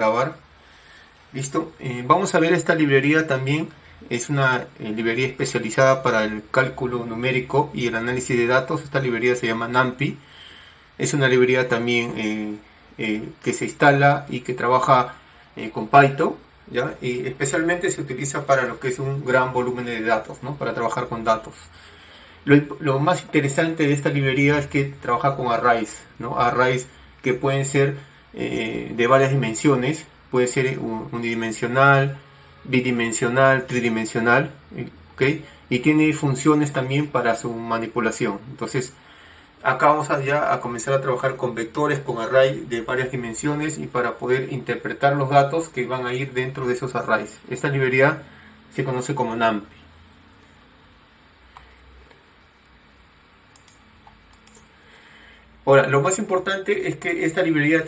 Grabar. Listo. Vamos a ver esta librería también. Es una librería especializada para el cálculo numérico y el análisis de datos. Esta librería se llama NumPy. Es una librería también que se instala y que trabaja con Python, ¿ya? Y especialmente se utiliza para lo que es un gran volumen de datos, ¿no? Para trabajar con datos. Lo más interesante de esta librería es que trabaja con arrays, ¿no? Arrays que pueden ser de varias dimensiones, puede ser unidimensional, bidimensional, tridimensional, ¿ok? Y tiene funciones también para su manipulación. Entonces, acá vamos ya a comenzar a trabajar con vectores, con array de varias dimensiones y para poder interpretar los datos que van a ir dentro de esos arrays. Esta librería se conoce como NumPy. Ahora, lo más importante es que esta librería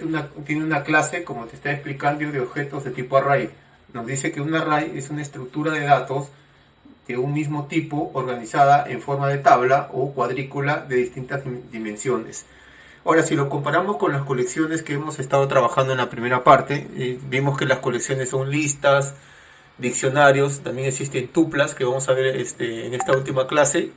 tiene una clase, como te está explicando, de objetos de tipo array. Nos dice que un array es una estructura de datos de un mismo tipo organizada en forma de tabla o cuadrícula de distintas dimensiones. Ahora, si lo comparamos con las colecciones que hemos estado trabajando en la primera parte, vimos que las colecciones son listas, diccionarios, también existen tuplas que vamos a ver en esta última clase.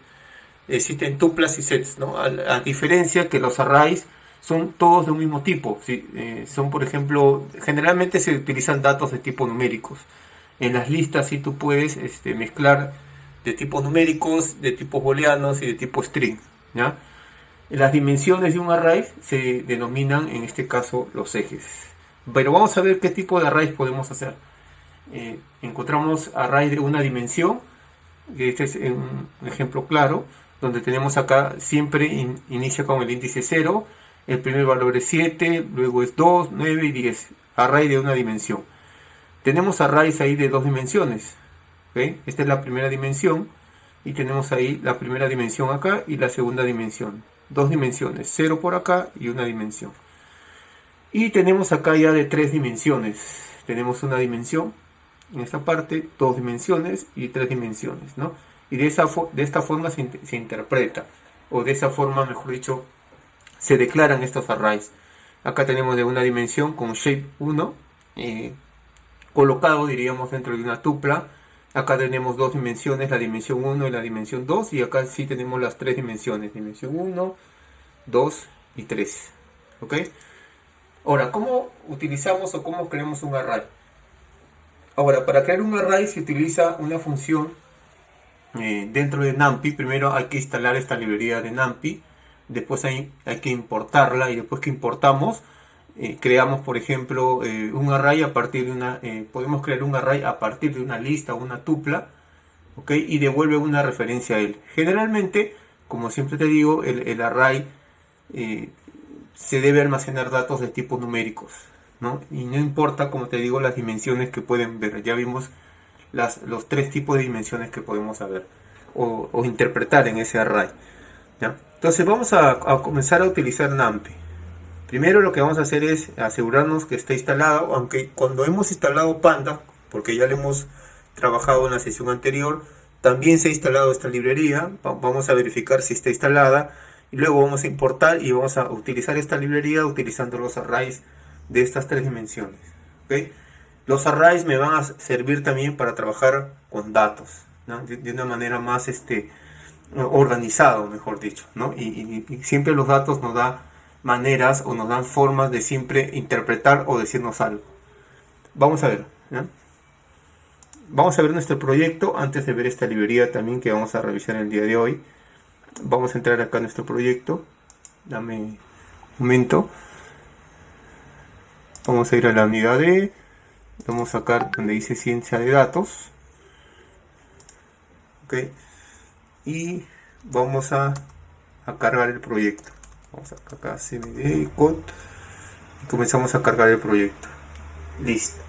Existen tuplas y sets, ¿no? A diferencia que los arrays son todos de un mismo tipo, ¿sí? Son, por ejemplo, generalmente se utilizan datos de tipo numéricos. En las listas sí tú puedes mezclar de tipos numéricos, de tipos booleanos y de tipo string, ¿ya? Las dimensiones de un array se denominan en este caso los ejes. Pero vamos a ver qué tipo de arrays podemos hacer. Encontramos array de una dimensión. Este es un ejemplo claro, donde tenemos acá siempre inicia con el índice 0, el primer valor es 7, luego es 2, 9 y 10, array de una dimensión. Tenemos arrays ahí de dos dimensiones, ¿okay? Esta es la primera dimensión y tenemos ahí la primera dimensión acá y la segunda dimensión. Dos dimensiones, 0 por acá y una dimensión. Y tenemos acá ya de tres dimensiones, tenemos una dimensión, en esta parte, dos dimensiones y tres dimensiones, ¿no? Y de esta forma se interpreta, o de esa forma, mejor dicho, se declaran estos arrays. Acá tenemos de una dimensión con shape 1, colocado, diríamos, dentro de una tupla. Acá tenemos dos dimensiones, la dimensión 1 y la dimensión 2, y acá sí tenemos las tres dimensiones, dimensión 1, 2 y 3. ¿Ok? Ahora, ¿cómo utilizamos o cómo creamos un array? Ahora, para crear un array se utiliza una función dentro de NumPy. Primero hay que instalar esta librería de NumPy, después hay que importarla y después que importamos, creamos por ejemplo un array a partir de una, podemos crear un array a partir de una lista o una tupla, ¿ok? Y devuelve una referencia a él. Generalmente, como siempre te digo, el array se debe almacenar datos de tipos numéricos, ¿no? Y no importa, como te digo, las dimensiones que pueden ver. Ya vimos los tres tipos de dimensiones que podemos saber o interpretar en ese array, ¿ya? Entonces vamos a comenzar a utilizar NumPy. Primero lo que vamos a hacer es asegurarnos que está instalado, aunque cuando hemos instalado Panda, porque ya lo hemos trabajado en la sesión anterior, también se ha instalado esta librería. Vamos a verificar si está instalada y luego vamos a importar y vamos a utilizar esta librería utilizando los arrays de estas tres dimensiones, ¿okay? Los arrays me van a servir también para trabajar con datos, ¿no? De una manera más organizado, mejor dicho, ¿no? Y siempre los datos nos dan maneras o nos dan formas de siempre interpretar o decirnos algo. Vamos a ver, ¿no? Vamos a ver nuestro proyecto antes de ver esta librería también que vamos a revisar el día de hoy. Vamos a entrar acá a nuestro proyecto. Dame un momento. Vamos a ir a la unidad D. Vamos a sacar donde dice ciencia de datos. Ok. Y vamos a cargar el proyecto. Vamos a acá cmd code. Y comenzamos a cargar el proyecto. Listo.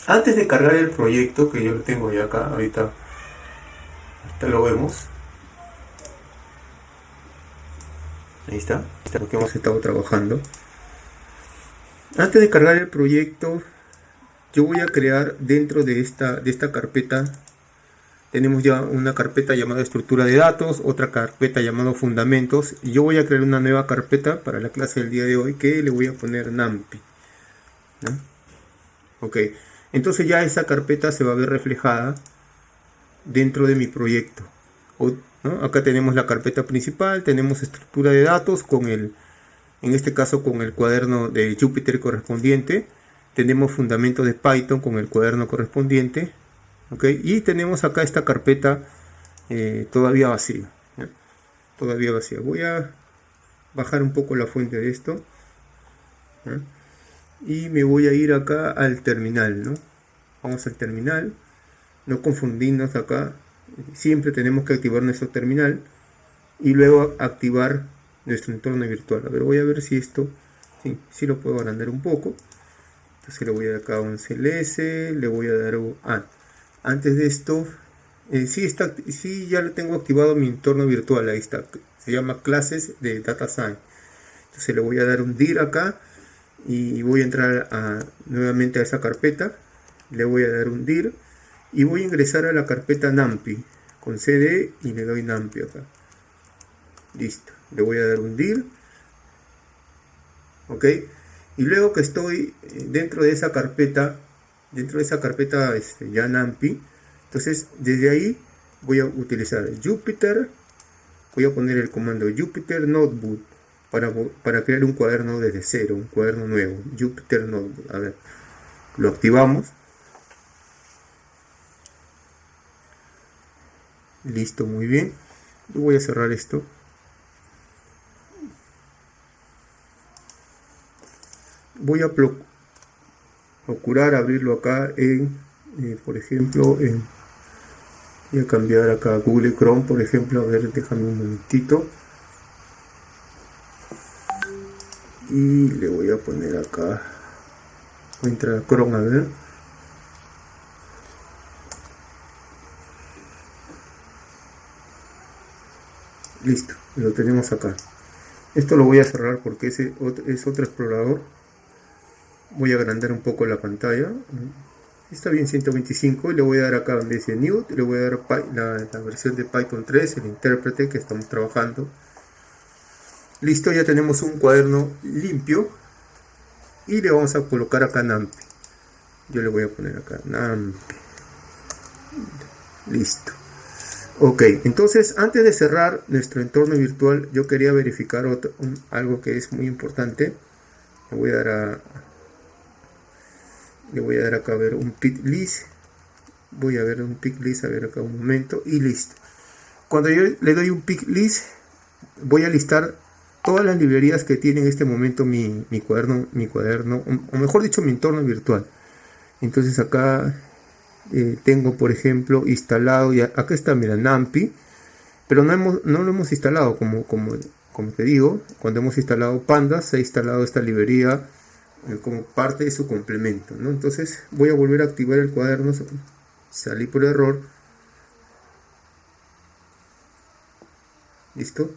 Antes de cargar el proyecto, que yo lo tengo ya acá, ahorita lo vemos. Ahí está lo que hemos estado trabajando. Antes de cargar el proyecto, yo voy a crear dentro de esta carpeta tenemos ya una carpeta llamada estructura de datos, otra carpeta llamada fundamentos, y yo voy a crear una nueva carpeta para la clase del día de hoy que le voy a poner NumPy, ¿no? Ok, entonces ya esa carpeta se va a ver reflejada dentro de mi proyecto, ¿no? Acá tenemos la carpeta principal, tenemos estructura de datos con el, en este caso con el cuaderno de Jupyter correspondiente, tenemos fundamentos de Python con el cuaderno correspondiente, ¿ok? Y tenemos acá esta carpeta todavía vacía, ¿ya? Todavía vacía. Voy a bajar un poco la fuente de esto, ¿ya? Y me voy a ir acá al terminal, ¿no? Vamos al terminal, no confundirnos acá, siempre tenemos que activar nuestro terminal y luego activar nuestro entorno virtual. A ver, voy a ver si esto, sí lo puedo agrandar un poco. Entonces le voy a dar acá un CLS, le voy a dar un... antes de esto, sí ya lo tengo activado mi entorno virtual, ahí está, se llama clases de Data Science. Entonces le voy a dar un dir acá y voy a entrar nuevamente a esa carpeta, le voy a dar un dir y voy a ingresar a la carpeta NumPy con cd y le doy NumPy acá. Listo, le voy a dar un dir, ok, y luego que estoy dentro de esa carpeta ya NumPy, entonces desde ahí voy a utilizar Jupyter, voy a poner el comando Jupyter Notebook para crear un cuaderno desde cero, un cuaderno nuevo, Jupyter Notebook. A ver, lo activamos. Listo, muy bien. Yo voy a cerrar esto. Voy a procurar abrirlo acá en, por ejemplo, voy a cambiar acá Google Chrome, por ejemplo. A ver, déjame un momentito. Y le voy a poner acá, voy a entrar a Chrome, a ver. Listo, lo tenemos acá. Esto lo voy a cerrar porque es otro explorador. Voy a agrandar un poco la pantalla. Está bien 125 y le voy a dar acá donde dice New, le voy a dar la versión de Python 3, el intérprete que estamos trabajando. Listo, ya tenemos un cuaderno limpio y le vamos a colocar acá NumPy. Yo le voy a poner acá NumPy. Listo. Ok, entonces antes de cerrar nuestro entorno virtual, yo quería verificar algo que es muy importante. Le voy a dar acá a ver un pick list. Voy a ver un pick list, a ver acá un momento y listo. Cuando yo le doy un pick list, voy a listar todas las librerías que tiene en este momento mi cuaderno, o mejor dicho, mi entorno virtual. Entonces acá tengo, por ejemplo, instalado, y acá está, mira, NumPy, pero no lo hemos instalado, como te digo, cuando hemos instalado Pandas, se ha instalado esta librería como parte de su complemento, ¿no? Entonces voy a volver a activar el cuaderno, salí por error, listo,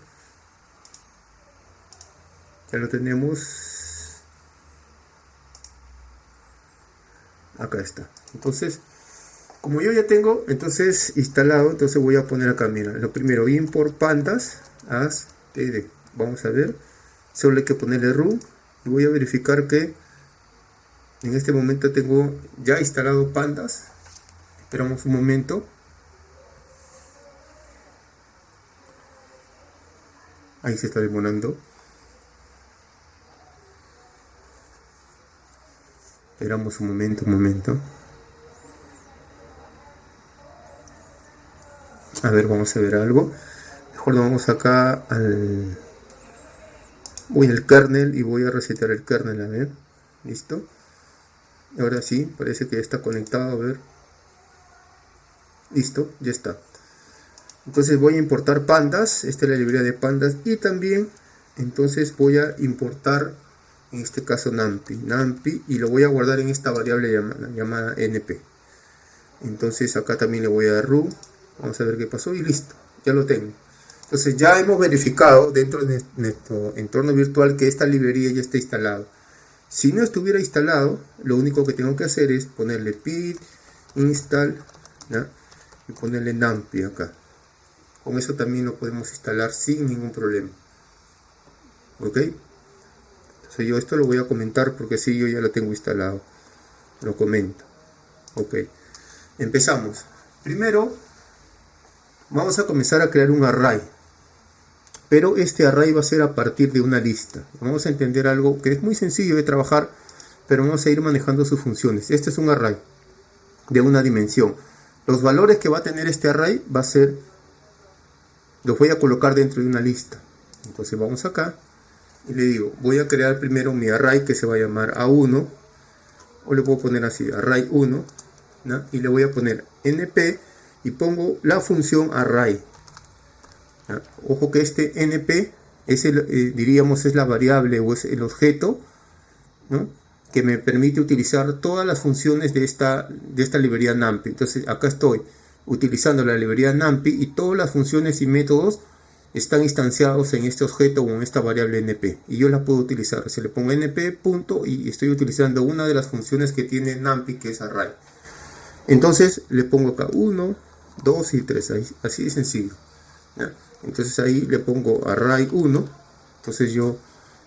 ya lo tenemos, acá está. Entonces, como yo ya tengo entonces instalado, entonces voy a poner acá, mira, lo primero, import pandas as td. Vamos a ver, solo hay que ponerle root y voy a verificar que en este momento tengo ya instalado pandas. Esperamos un momento. Ahí se está demorando. Esperamos un momento. A ver, vamos a ver algo. Mejor nos vamos acá voy al kernel y voy a resetear el kernel, a ver. Listo. Ahora sí, parece que ya está conectado, a ver. Listo, ya está. Entonces voy a importar pandas, esta es la librería de pandas, y también entonces voy a importar en este caso NumPy, y lo voy a guardar en esta variable llamada np. Entonces acá también le voy a dar root, vamos a ver qué pasó y listo, ya lo tengo. Entonces ya hemos verificado dentro de nuestro entorno virtual que esta librería ya está instalada. Si no estuviera instalado, lo único que tengo que hacer es ponerle pip install, ¿no? y ponerle numpy acá. Con eso también lo podemos instalar sin ningún problema. Ok, entonces yo esto lo voy a comentar porque sí, yo ya lo tengo instalado. Lo comento. Ok, empezamos. Primero vamos a comenzar a crear un array, pero este array va a ser a partir de una lista. Vamos a entender algo que es muy sencillo de trabajar, pero vamos a ir manejando sus funciones. Este es un array de una dimensión. Los valores que va a tener este array va a ser, los voy a colocar dentro de una lista. Entonces vamos acá y le digo, voy a crear primero mi array que se va a llamar A1, o le puedo poner así, array 1, ¿no? Y le voy a poner np y pongo la función array. ¿No? Ojo que este np es diríamos es la variable o es el objeto, ¿no?, que me permite utilizar todas las funciones de esta librería numpy. Entonces acá estoy utilizando la librería numpy y todas las funciones y métodos están instanciados en este objeto o en esta variable np, y yo la puedo utilizar. Si le pongo np punto y estoy utilizando una de las funciones que tiene numpy, que es array, entonces le pongo acá 1, 2 y 3, así de sencillo, ¿ya? Entonces ahí le pongo array 1, entonces yo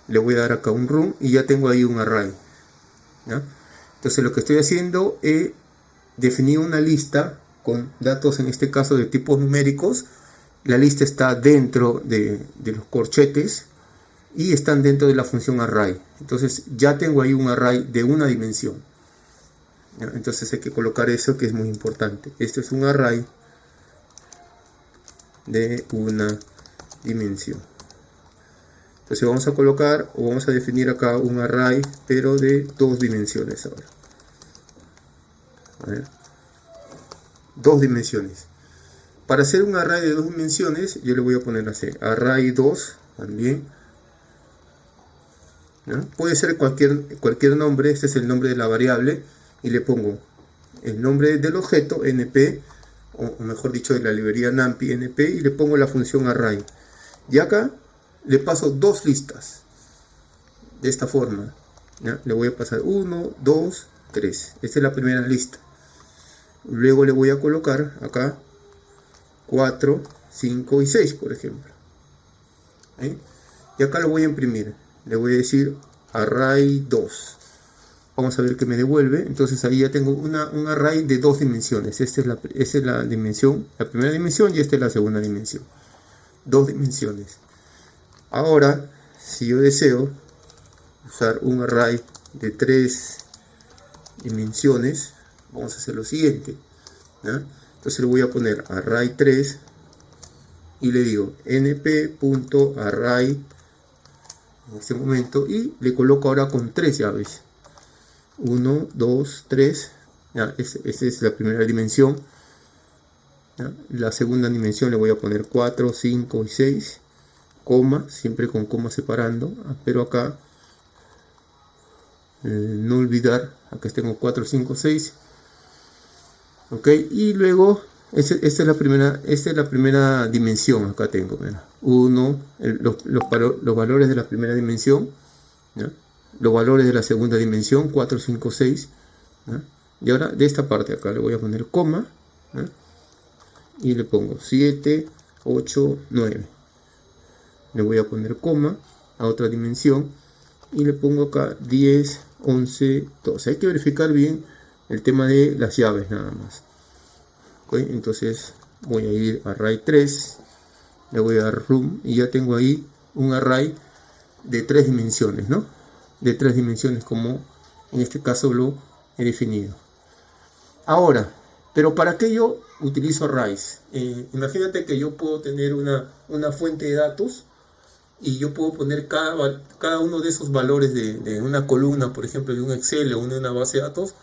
le voy a dar acá un run y ya tengo ahí un array, ¿ya? Entonces lo que estoy haciendo es definir una lista con datos, en este caso de tipos numéricos. La lista está dentro de los corchetes y están dentro de la función array. Entonces ya tengo ahí un array de una dimensión, ¿ya? Entonces hay que colocar eso, que es muy importante. Este es un array de una dimensión. Entonces vamos a colocar, o vamos a definir acá un array, pero de 2 dimensiones ahora. A ver, 2 dimensiones. Para hacer un array de 2 dimensiones, yo le voy a poner así, array 2 también, ¿no? Puede ser cualquier nombre. Este es el nombre de la variable, y le pongo el nombre del objeto, np, o mejor dicho, de la librería numpy, np, y le pongo la función array. Y acá le paso 2 listas, de esta forma, ¿ya? Le voy a pasar 1, 2, 3. Esta es la primera lista. Luego le voy a colocar acá 4, 5 y 6, por ejemplo, ¿eh? Y acá lo voy a imprimir. Le voy a decir array 2. Vamos a ver qué me devuelve. Entonces ahí ya tengo un array de 2 dimensiones. Esta es la dimensión, la primera dimensión, y esta es la segunda dimensión. 2 dimensiones. Ahora, si yo deseo usar un array de 3 dimensiones, vamos a hacer lo siguiente, ¿no? Entonces le voy a poner array 3 y le digo np.array en este momento, y le coloco ahora con 3 llaves. 1, 2, 3. Ya, esa es la primera dimensión, ¿ya? La segunda dimensión le voy a poner 4, 5 y 6, coma, siempre con coma separando, pero acá no olvidar, acá tengo 4, 5, 6. Ok, y luego esta es la primera dimensión. Acá tengo 1, los valores de la primera dimensión, ¿ya? Los valores de la segunda dimensión, 4, 5, 6, ¿ya? Y ahora de esta parte acá le voy a poner coma, ¿ya? Y le pongo 7, 8, 9. Le voy a poner coma a otra dimensión y le pongo acá 10, 11, 12. Hay que verificar bien el tema de las llaves nada más. Okay, entonces voy a ir a array 3, le voy a dar room y ya tengo ahí un array de 3 dimensiones, ¿no? De 3 dimensiones, como en este caso lo he definido. Ahora, pero ¿para qué yo utilizo arrays? Imagínate que yo puedo tener una fuente de datos y yo puedo poner cada uno de esos valores de una columna, por ejemplo, de un Excel o de una base de datos,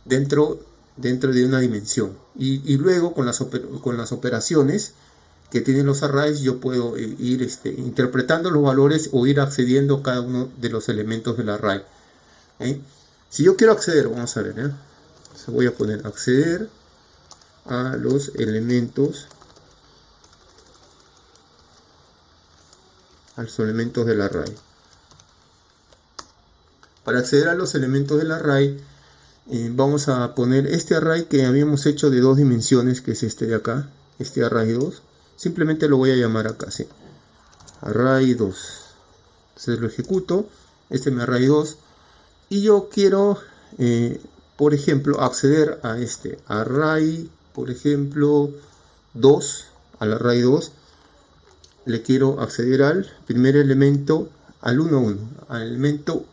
dentro de una dimensión. Y luego con las operaciones que tienen los arrays, yo puedo ir interpretando los valores o ir accediendo a cada uno de los elementos del array. Si yo quiero acceder, vamos a ver, entonces voy a poner acceder a los elementos, del array. Para acceder a los elementos del array, Vamos a poner este array que habíamos hecho de 2 dimensiones, que es este de acá, este array 2. Simplemente lo voy a llamar acá, ¿sí? Array 2. Entonces lo ejecuto, este es mi array 2. Y yo quiero, por ejemplo, acceder a este array, por ejemplo, 2, al array 2. Le quiero acceder al primer elemento, al 1, 1, al elemento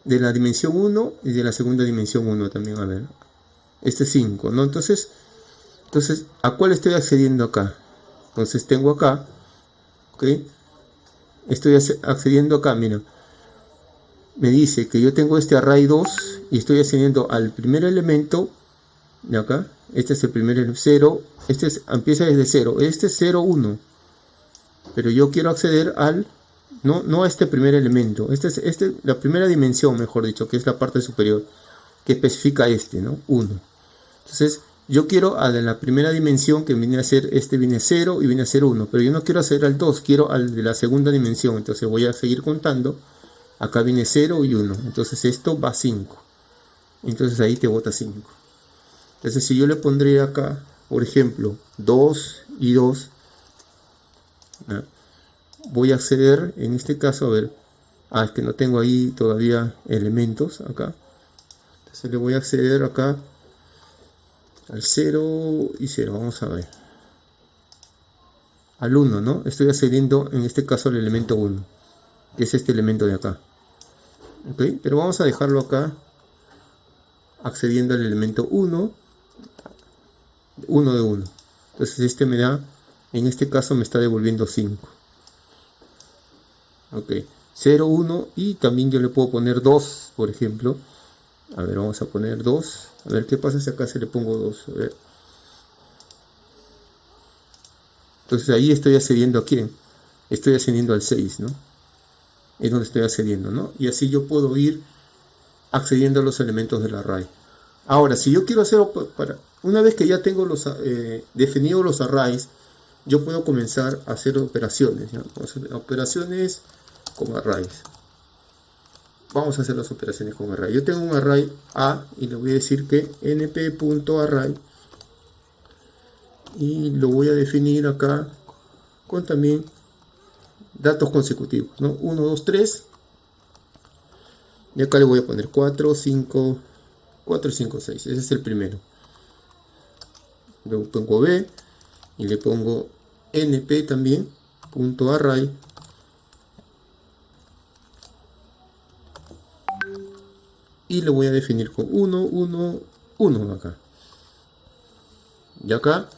de la dimensión 1 y de la segunda dimensión 1 también, a ver. Este es 5, ¿no? Entonces, ¿a cuál estoy accediendo acá? Entonces tengo acá, ¿ok? Estoy accediendo acá, mira. Me dice que yo tengo este array 2 y estoy accediendo al primer elemento de acá. Este es el primer 0, empieza desde 0, este es 0, 1. Pero yo quiero acceder al, no a este primer elemento, la primera dimensión, mejor dicho, que es la parte superior, que especifica este, ¿no? 1. Entonces, yo quiero a la primera dimensión, que viene a ser, viene 0 y viene a ser 1, pero yo no quiero acceder al 2, quiero al de la segunda dimensión. Entonces voy a seguir contando, acá viene 0 y 1, entonces esto va a 5, entonces ahí te bota 5. Entonces si yo le pondría acá, por ejemplo, 2 y 2, ¿no? Voy a acceder, en este caso, a ver, es que no tengo ahí todavía elementos acá, entonces le voy a acceder acá al 0 y 0, vamos a ver, al 1, ¿no? Estoy accediendo en este caso al elemento 1, que es este elemento de acá, ¿ok? Pero vamos a dejarlo acá, accediendo al elemento 1, 1 de 1, entonces este me da, en este caso me está devolviendo 5. Ok, 0, 1 y también yo le puedo poner 2, por ejemplo. A ver, vamos a poner 2. A ver qué pasa si acá se le pongo 2. A ver. Entonces ahí estoy accediendo a quién. Estoy accediendo al 6, ¿no? Es donde estoy accediendo, ¿no? Y así yo puedo ir accediendo a los elementos del array. Ahora, si yo quiero hacer, una vez que ya tengo definido los arrays, yo puedo comenzar a hacer operaciones, ¿no? Operaciones con arrays. Vamos a hacer las operaciones con array. Yo tengo un array A y le voy a decir que np.array y lo voy a definir acá con también datos consecutivos, ¿no? 1, 2, 3 y acá le voy a poner 4, 5, 4, 5, 6. Ese es el primero. Luego pongo B y le pongo np también punto array y lo voy a definir con 1, 1, 1 acá. Y acá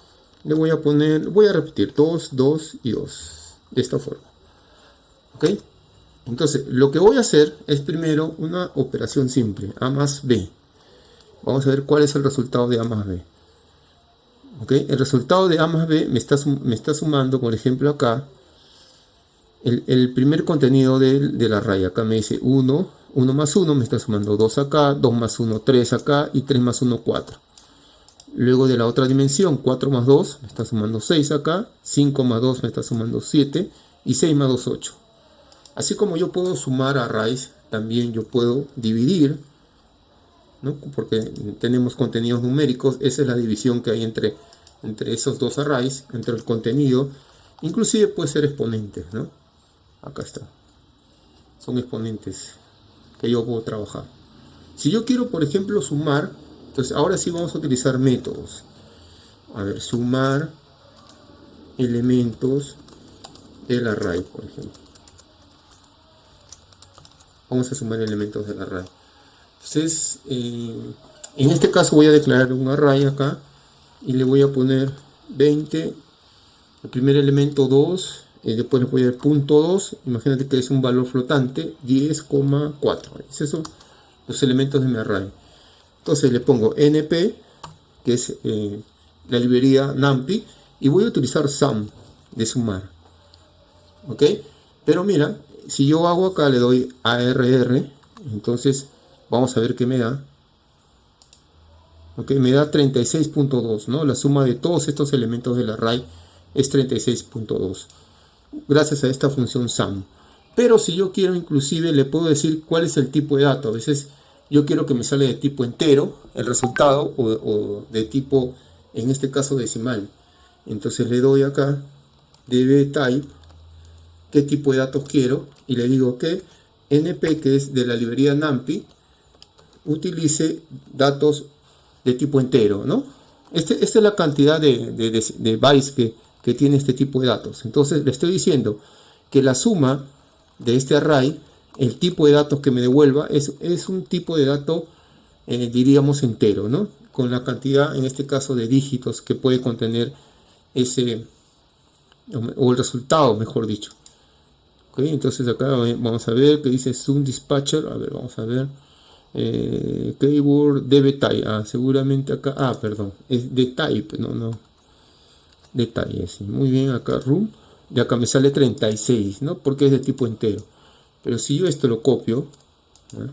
le voy a poner, voy a repetir 2, 2 y 2 de esta forma. ¿Ok? Entonces lo que voy a hacer es primero una operación simple, A más B. Vamos a ver cuál es el resultado de A más B. ¿Ok? El resultado de A más B me está sumando, por ejemplo, acá el primer contenido de la raya. Acá me dice 1, 1 más 1, me está sumando 2 acá, 2 más 1, 3 acá y 3 más 1, 4. Luego de la otra dimensión, 4 más 2 me está sumando 6 acá, 5 más 2 me está sumando 7 y 6 más 2, 8. Así como yo puedo sumar arrays, también yo puedo dividir, ¿no? Porque tenemos contenidos numéricos. Esa es la división que hay entre esos dos arrays, entre el contenido. Inclusive puede ser exponentes, ¿no? Acá está. Son exponentes que yo puedo trabajar. Si yo quiero, por ejemplo, sumar, entonces ahora sí vamos a utilizar métodos. A ver, sumar elementos del array, por ejemplo. Vamos a sumar elementos del array. Entonces, en este caso voy a declarar un array acá y le voy a poner 20, el primer elemento 2, después le voy a dar punto 2, imagínate que es un valor flotante, 10,4. Esos son los elementos de mi array. Entonces le pongo np, que es la librería numpy, y voy a utilizar sum de sumar. ¿Ok? Pero mira, si yo hago acá, le doy arr, entonces vamos a ver qué me da. Ok, me da 36.2, ¿no? La suma de todos estos elementos del array es 36.2. Gracias a esta función sum. Pero si yo quiero, inclusive le puedo decir cuál es el tipo de dato. A veces yo quiero que me sale de tipo entero el resultado o de tipo, en este caso, decimal. Entonces le doy acá dbType, qué tipo de datos quiero, y le digo que np, que es de la librería NumPy, utilice datos de tipo entero, ¿no? Esta es la cantidad de bytes que tiene este tipo de datos. Entonces le estoy diciendo que la suma de este array, el tipo de datos que me devuelva, es un tipo de dato, diríamos, entero, ¿no? Con la cantidad, en este caso, de dígitos que puede contener ese, o el resultado, mejor dicho. ¿Okay? Entonces acá vamos a ver que dice Zoom Dispatcher. A ver, vamos a ver. Keyword dbType. Seguramente acá. Perdón. Es de type. No. Detalle. Sí. Muy bien. Acá room. Y acá me sale 36, ¿no? Porque es de tipo entero. Pero si yo esto lo copio, ¿no?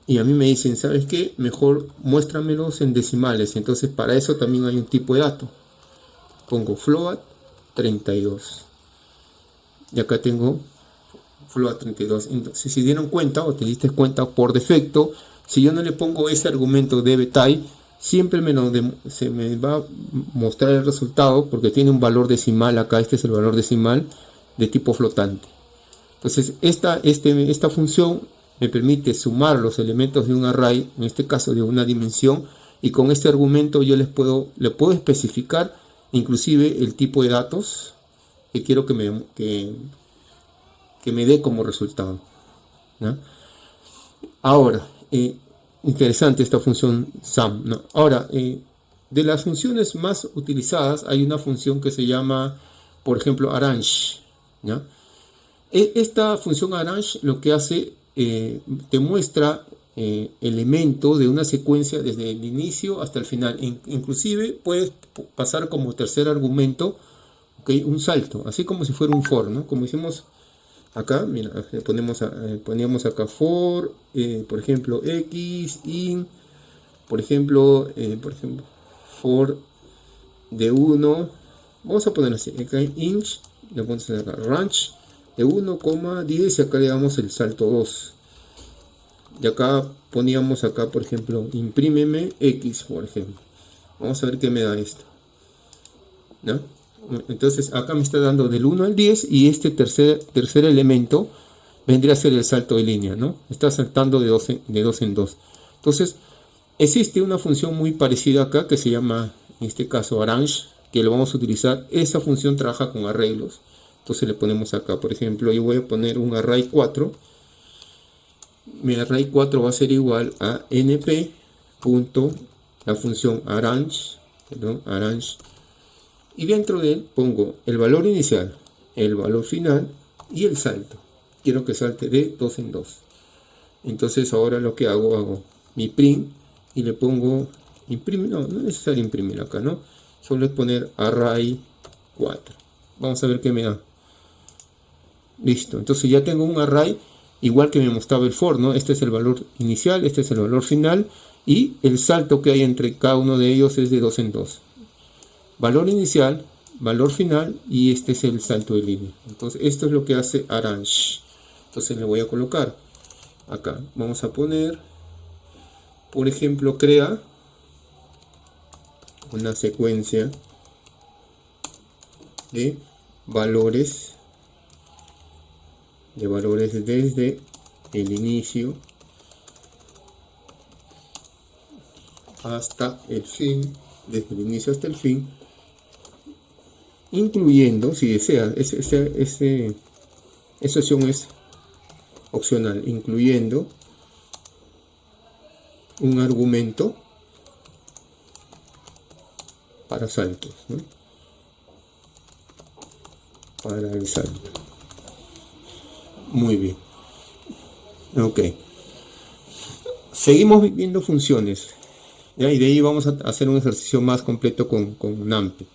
Y a mí me dicen, ¿sabes qué? Mejor muéstramelos en decimales. Entonces para eso también hay un tipo de dato. Pongo float 32. Y acá tengo float 32. Entonces, si dieron cuenta o te diste cuenta, por defecto, si yo no le pongo ese argumento dbType, siempre se me va a mostrar el resultado porque tiene un valor decimal acá. Este es el valor decimal de tipo flotante. Entonces esta función me permite sumar los elementos de un array, en este caso de una dimensión, y con este argumento yo le puedo especificar inclusive el tipo de datos que quiero que me dé como resultado, ¿no? Ahora, interesante esta función sum, ¿no? Ahora, de las funciones más utilizadas hay una función que se llama, por ejemplo, arrange, ¿no? Esta función arrange lo que hace, te muestra elementos de una secuencia desde el inicio hasta el final. Inclusive puedes pasar como tercer argumento, ¿okay? Un salto, así como si fuera un for, ¿no? Como hicimos acá, mira, poníamos acá for, por ejemplo, x, in, por ejemplo, for de 1, vamos a poner así, acá inch, le ponemos acá range de 1,10 y acá le damos el salto 2. Y acá poníamos acá, por ejemplo, imprímeme x, por ejemplo. Vamos a ver qué me da esto, ¿no? Entonces acá me está dando del 1 al 10 y este tercer elemento vendría a ser el salto de línea, ¿no? Está saltando de 2 en 2. Entonces existe una función muy parecida acá que se llama, en este caso, arrange, que lo vamos a utilizar. Esa función trabaja con arreglos. Entonces le ponemos acá, por ejemplo, yo voy a poner un array 4. Mi array 4 va a ser igual a np. La función arrange, y dentro de él pongo el valor inicial, el valor final y el salto. Quiero que salte de 2 en 2. Entonces ahora lo que hago mi print y le pongo imprimir. No es necesario imprimir acá, ¿no? Solo es poner array 4. Vamos a ver qué me da. Listo, entonces ya tengo un array igual que me mostraba el for, ¿no? Este es el valor inicial, este es el valor final y el salto que hay entre cada uno de ellos es de 2 en 2. Valor inicial, valor final y este es el salto de línea. Entonces esto es lo que hace arrange. Entonces le voy a colocar acá. Vamos a poner, por ejemplo, crea una secuencia de valores desde el inicio hasta el fin, desde el inicio hasta el fin, incluyendo, si desea, esa opción es opcional, incluyendo un argumento para saltos, ¿no? Para el salto. Muy bien. Ok. Seguimos viendo funciones. ¿Ya? Y de ahí vamos a hacer un ejercicio más completo con NumPy.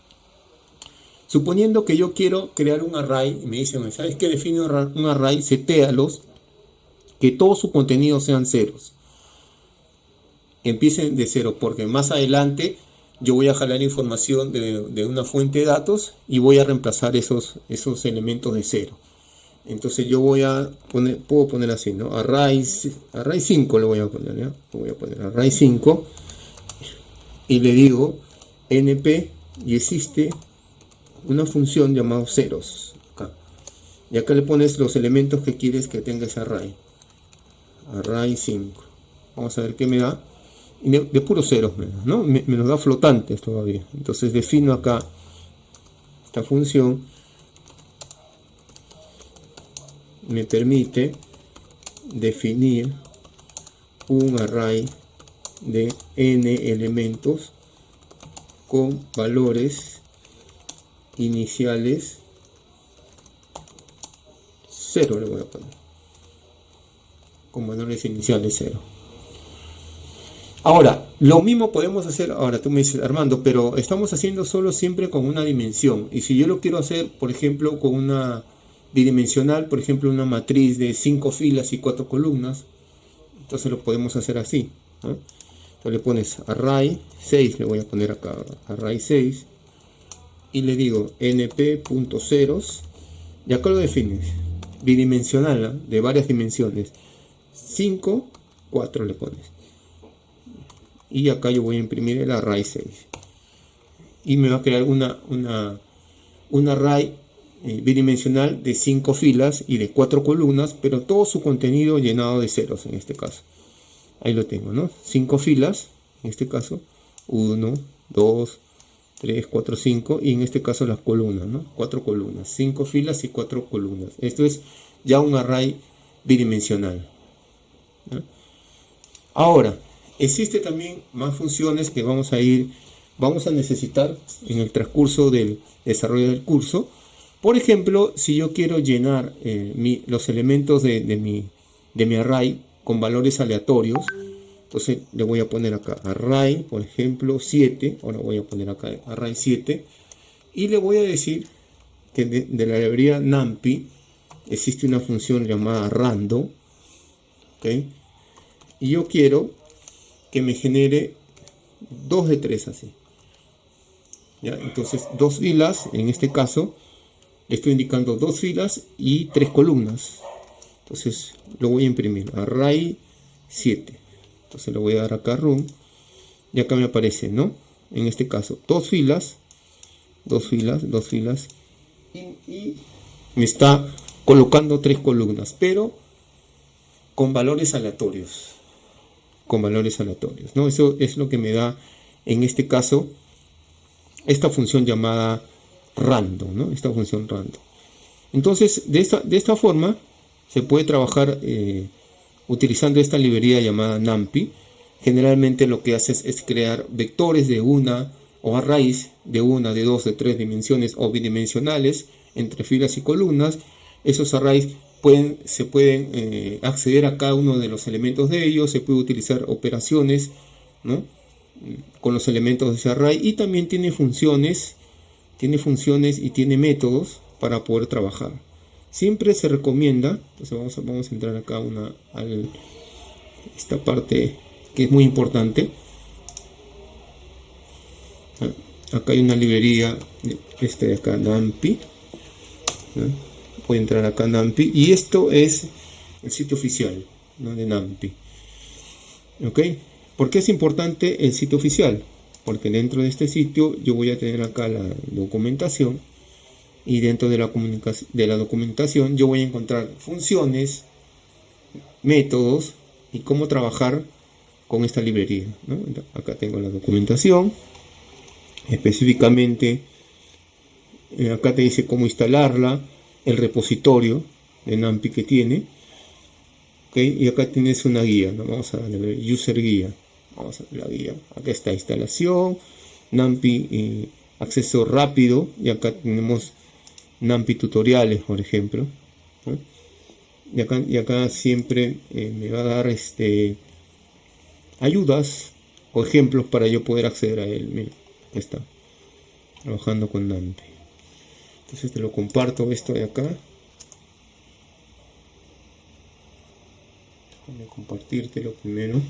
Suponiendo que yo quiero crear un array y me dicen, ¿sabes qué? Define un array, setéalos, que todo su contenido sean ceros. Empiecen de cero, porque más adelante yo voy a jalar información de una fuente de datos y voy a reemplazar esos elementos de cero. Entonces yo voy a poner, puedo poner así, ¿no? Array 5 le voy a poner, ¿ya? Le voy a poner array 5 y le digo np y existe una función llamada ceros acá. Y acá le pones los elementos que quieres que tenga ese array. Array 5. Vamos a ver qué me da. Y de puros ceros, ¿no? Me los da flotantes todavía. Entonces defino acá esta función. Me permite definir un array de n elementos con valores iniciales 0 le voy a poner, con valores iniciales 0. Ahora, lo mismo podemos hacer, ahora tú me dices, Armando, pero estamos haciendo solo siempre con una dimensión, y si yo lo quiero hacer, por ejemplo, con una bidimensional, por ejemplo, una matriz de 5 filas y 4 columnas, entonces lo podemos hacer así, ¿no? Entonces le pones array 6, le voy a poner acá array 6, y le digo np.ceros, y acá lo defines, bidimensional, ¿no? De varias dimensiones, 5, 4 le pones, y acá yo voy a imprimir el array 6, y me va a crear un array bidimensional de 5 filas y de 4 columnas, pero todo su contenido llenado de ceros en este caso. Ahí lo tengo, ¿no? 5 filas, en este caso, 1, 2, 3, 4, 5, y en este caso las columnas, ¿no? 4 columnas, 5 filas y 4 columnas. Esto es ya un array bidimensional, ¿no? Ahora, existe también más funciones que vamos a necesitar en el transcurso del desarrollo del curso. Por ejemplo, si yo quiero llenar los elementos de mi array con valores aleatorios, entonces le voy a poner acá array, por ejemplo, 7, ahora voy a poner acá array 7, y le voy a decir que de la librería NumPy existe una función llamada rando, ¿ok? Y yo quiero que me genere 2 de 3 así, ¿ya? Entonces 2 filas, en este caso, estoy indicando 2 filas y 3 columnas. Entonces lo voy a imprimir, array 7. Entonces le voy a dar acá run, y acá me aparece, ¿no? En este caso, 2 filas, 2 filas, 2 filas, y me está colocando 3 columnas, pero con valores aleatorios. Con valores aleatorios, ¿no? Eso es lo que me da, en este caso, esta función llamada random, ¿no? Esta función random. Entonces, de esta forma se puede trabajar utilizando esta librería llamada NumPy. Generalmente lo que haces es crear vectores de una o arrays de una, de dos, de tres dimensiones o bidimensionales entre filas y columnas. Esos arrays se pueden acceder a cada uno de los elementos de ellos. Se puede utilizar operaciones, ¿no?, con los elementos de ese array, y también tiene funciones y tiene métodos para poder trabajar. Siempre se recomienda, entonces vamos a entrar acá a esta parte que es muy importante. Acá hay una librería de acá, NumPy, ¿no? Voy a entrar acá a NumPy, y esto es el sitio oficial, ¿no?, de NumPy. ¿Ok? ¿Por qué es importante el sitio oficial? Porque dentro de este sitio yo voy a tener acá la documentación, y dentro de la documentación yo voy a encontrar funciones, métodos y cómo trabajar con esta librería, ¿no? Acá tengo la documentación, específicamente acá te dice cómo instalarla, el repositorio de NumPy que tiene, ¿okay? Y acá tienes una guía, ¿no? Vamos a darle user guía, vamos a ver la guía. Acá está instalación, NumPy acceso rápido, y acá tenemos NumPy tutoriales, por ejemplo, ¿no? Y acá siempre me va a dar ayudas o ejemplos para yo poder acceder a él. Mira, ya está, trabajando con NumPy. Entonces te lo comparto esto de acá. Déjame compartírtelo primero.